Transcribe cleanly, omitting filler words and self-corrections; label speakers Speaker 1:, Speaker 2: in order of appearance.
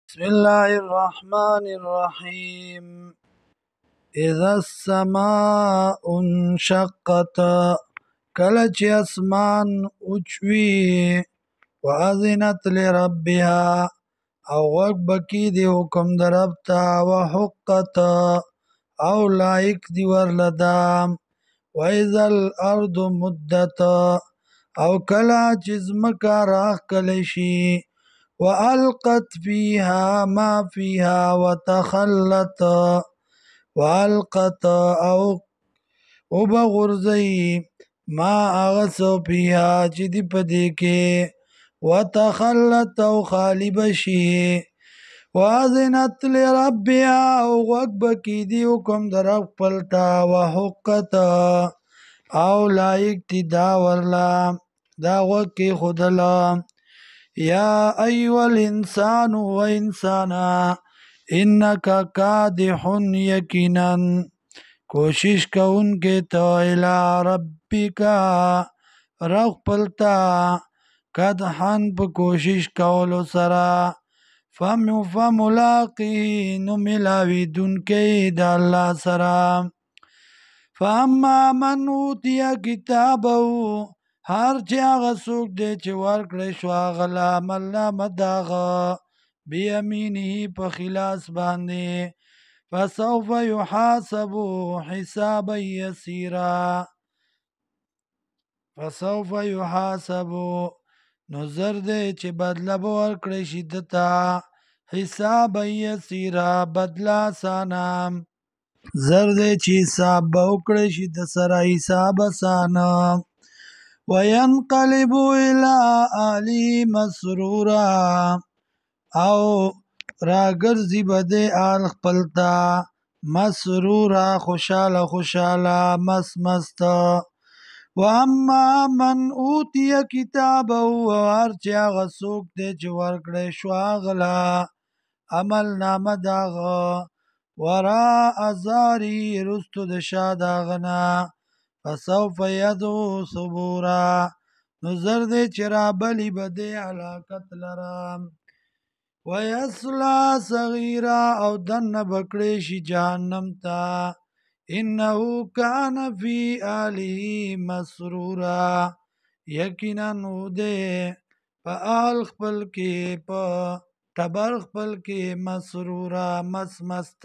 Speaker 1: بسم الله الرحمن الرحيم. إذا السماء انشقت، کله چې اسمان اوچوي، وأذنت لربها، او غوږ بکی دی حکم در رب ته، وحقت، او لایق دی ورلدا، وإذا الأرض مدت، او کله چې ځمکه راښکلی شي، وألقت فيها ما فيها وتخلت، وألقت او بغرزي ما اغسو فيها چې دی پدې کې، وتخلت او خالی بشي، وأذنت لربها او غوږ بکی دی حکم در رب خپلتا، وحقت او لایق دی دا ورلا دا غوږ کې خودلا. یا ایها الانسان و انسانا انک کادح، یقینا کوشش کونکے تو الی ربک رب پلتا، کدحن پا کوشش کولو سرا، فملاقی نو ملاوی دونکے دا اللہ سرا. فاما من اوتی کتابه، هر چې هغه څوک دی چې ورکړی شو هغه له عمل نامه د هغه بیمینه په خلاص باندې، فسوف یحاسب حسابا یسیرا، فسوف یحاسب نو زر دی چې بدله به ورکړی شي دته، حسابا یسیرا بدله اسانه، زر دی چې حساب به وکړی شي د سره حساب اسانه. وینقلب الى اهله مسرورا، او راگرزی بده آل خپلتا، مسرورا خوشاله خوشاله مست مست. واما من اوتی کتابه، هر چې هغه څوک دی چې ورکړی شو هغه له عمل نامه د هغه، وراء ظهره رستو د شا د هغه نه، فسوف یدعو ثبورا نو زر دی چې رابلی به دی هلاکت لره، ویصلا سعیرا او دننه به کړی شي جهنم ته، انه کان فی اهله مسرورا یقینا او دی په اهل خپل کې په ټبر خپل کې مسرورا مست مست.